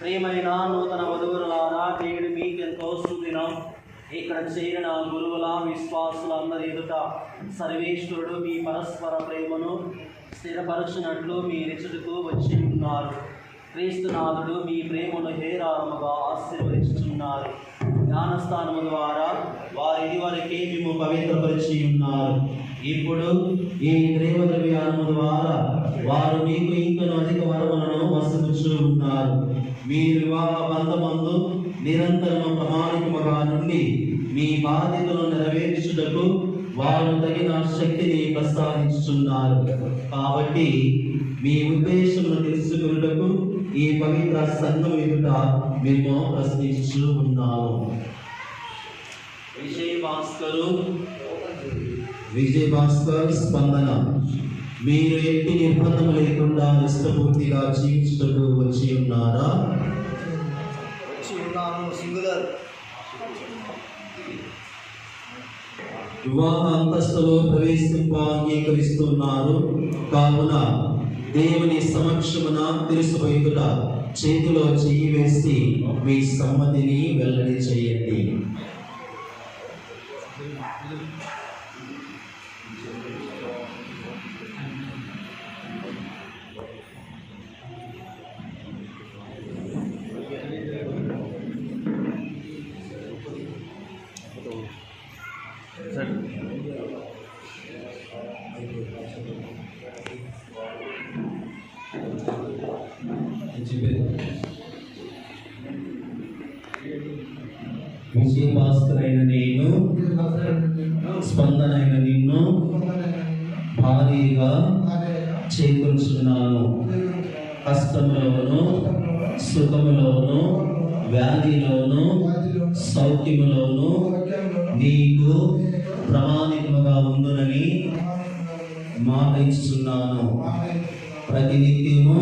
ప్రియమైన నూతన వధువులారా, నేడు మీకెంతో శుభదినం. ఇక్కడ చేరిన గురువుల విశ్వాసులందరి ఎదుట సర్వేశ్వరుడు మీ పరస్పర ప్రేమను స్థిరపరచినట్లు మీ రుచుడుకు వచ్చి ఉన్నారు. క్రీస్తునాథుడు మీ ప్రేమను హేరాళముగా ఆశీర్వదించుతున్నారు. జ్ఞానస్థానము ద్వారా వారి ఇదివరకే మేము పవిత్రపరిచి ఉన్నారు. ఇప్పుడు ఈ ప్రేమ ద్రవ్యాలము ద్వారా వారు మీకు ఇంకను అధిక వరములను వసగుచూ ఉన్నారు. మీ వివాహ బంధమందు నిరంతరము ప్రామాణికముగా నుండి మీ బాధ్యతను నెరవేర్చుటకు వారు తగిన శక్తిని ప్రసాదించుతున్నారు. కాబట్టి మీ ఉద్దేశమును తెలుసుకున్నటకు ఈ పవిత్ర సంఘం ఎదుట మేము ప్రశ్నించు ఉన్నాము. విజయ్ భాస్కర్ స్పందన, మీరు ఎట్టి నిర్బంధం లేకుండా ఇష్టపూర్తిగా జీవించుటకు వచ్చి ఉన్నారా? వచ్చి ఉన్నాను. సింగులర్. వివాహ అంతస్తులో ప్రవేశింప అంగీకరిస్తున్నారు. కావున దేవుని సమక్షమున తెలుసుబయట చేతిలో చెయ్యి వేసి మీ సమ్మతిని వెల్లడి చేయండి. విజయ భాస్కర్ అయిన నేను, స్పందన అయిన నిన్ను భారీగా చేకూర్చున్నాను. కష్టములోను సుఖములోను వ్యాధిలోను సౌఖ్యములోను నీకు ప్రామాణికముగా ఉండునని మాట ఇస్తున్నాను. ప్రతినిత్యము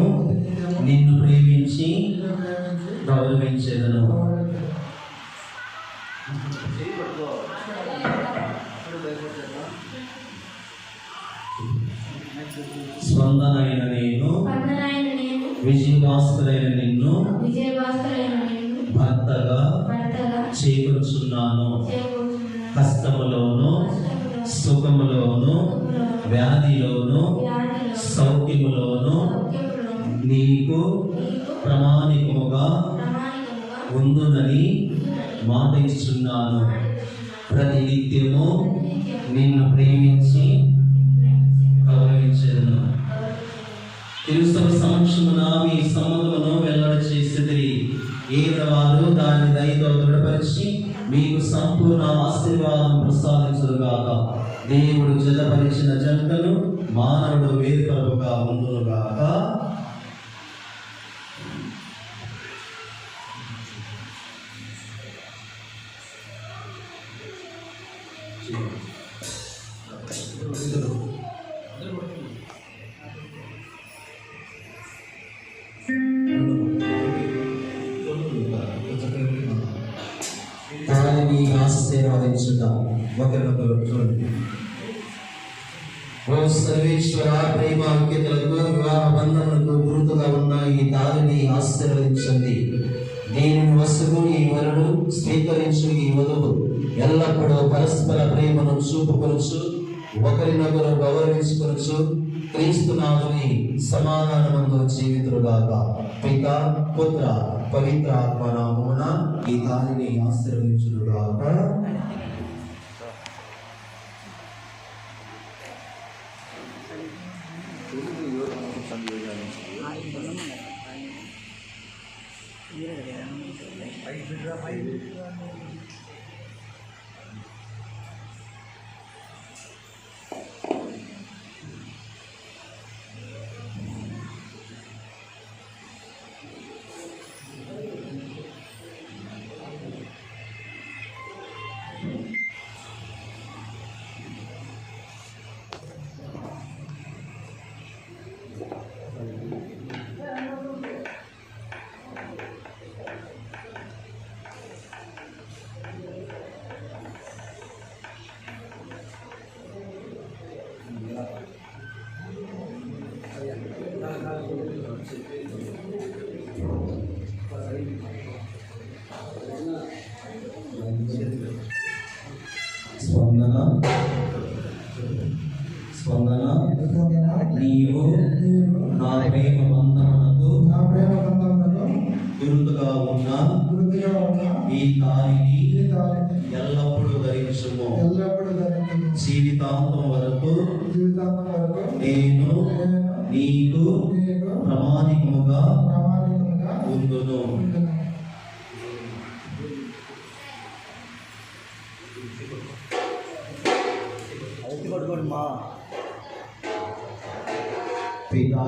నిన్ను ప్రేమించి గౌరవించేదను. స్పందన అయిన నేను, విజయ భాస్కర్ అయిన నిన్ను భర్తగా చేకూర్చున్నాను. కష్టములోను సుఖములోను వ్యాధిలోను సౌఖ్యములోను నీకు ప్రామాణికముగా ఉండునని మాట ఇస్తున్నాను. ప్రతినిత్యము నిన్ను ప్రేమించి గౌరవించేదను. క్రీస్తు సమక్షమున మీ సమ్మతమును వెల్లడి చేసేది. వారు దాన్ని దయతో దృఢపరిచి మీకు సంపూర్ణ ఆశీర్వాదం ప్రసాదించుగాక. దేవుడు జతపరిచిన జంటను మానవుడు వేరుపరుగా ఉండునుగాక. తాళిని ఆశీర్వదించుట. ఒకరినొకరు చూడండి. ఓ సర్వేశ్వర, ప్రేమ అంకితులకు వివాహ బంధములకు గుర్తుగా ఉన్న ఈ తాళిని ఆశీర్వదించండి. దీనిని వసుకు ఈ వరుడు, స్వీకరించు ఈ వధువు ఎల్లప్పుడూ పరస్పర ప్రేమను చూపుకొనుచు ఒకరినొకరు గౌరవించుకొనుచు క్రీస్తునాథుని సమాధానమందు జీవితులుగాక. పిత పుత్ర పవిత్ర ఆత్మ నామమున ఈ దానిని ఆశీర్వదించుగాక. స్పందన స్పందన నీవు నా ప్రేమ బంధమునకు గురుతుగా ఉన్న ఈ తాళిని ఎల్లప్పుడూ ధరించుము. జీవితాంతం వరకు నేను నీకు ప్రమాణికముగా ఉండును. పితా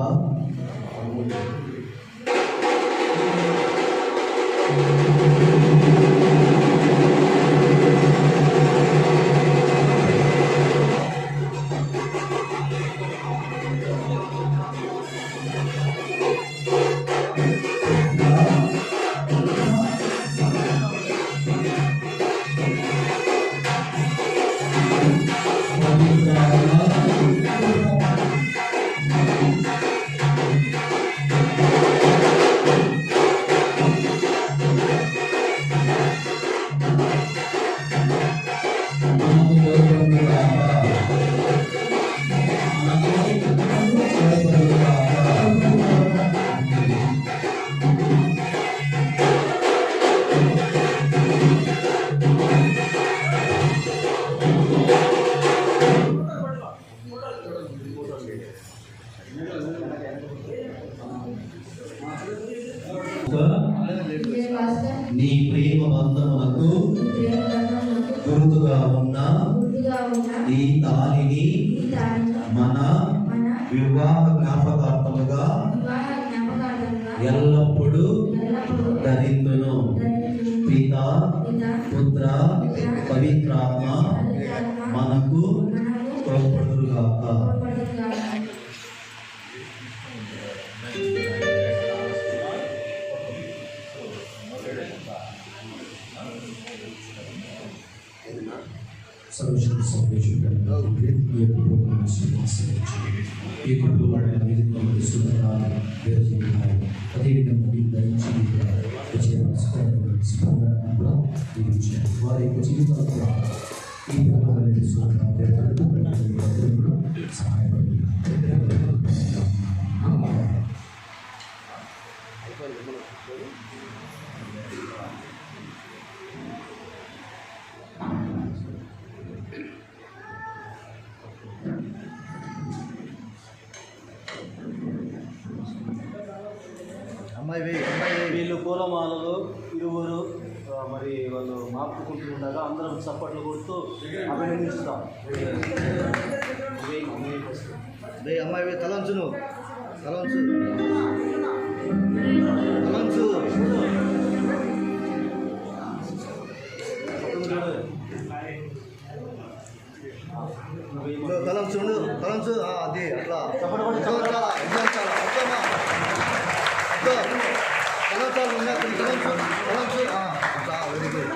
నీ ప్రేమ బంధమునకు గురుతుగా ఉన్న ఈ తాళిని మన వివాహ జ్ఞాపకార్థముగా ఎల్లప్పుడూ ధరింతును. పిత పుత్ర పవిత్రాత్మ మనకు తోడ్పడుగాక. సర్వశక్తి సంతోషంగా ఈ కుటుంబాన్ని స్వీకరించండి. ఈ కుటుంబాన్ని అన్నింటినీ సుందరాలు వేరుచేయాలి. అదేవిధంగా మీరు ధరించి వచ్చే స్పందన కూడా మీరు ఇచ్చారు. వారి యొక్క జీవితాలు కూడా ఈ కుటుంబాన్ని సహాయపడుతుంది. వీళ్ళు పూలమాలలు ఇరువురు మరి వాళ్ళు మాపుకుంటుండగా అందరం చప్పట్లు కొడుతూ అభినందిస్తాం. అమ్మాయి తలంచును తలంచు తలంచు తలంచు తలంచు అది అట్లా తలంచాలి ఉన్నాయి తలంచు తలంచు వెరీ గుడ్.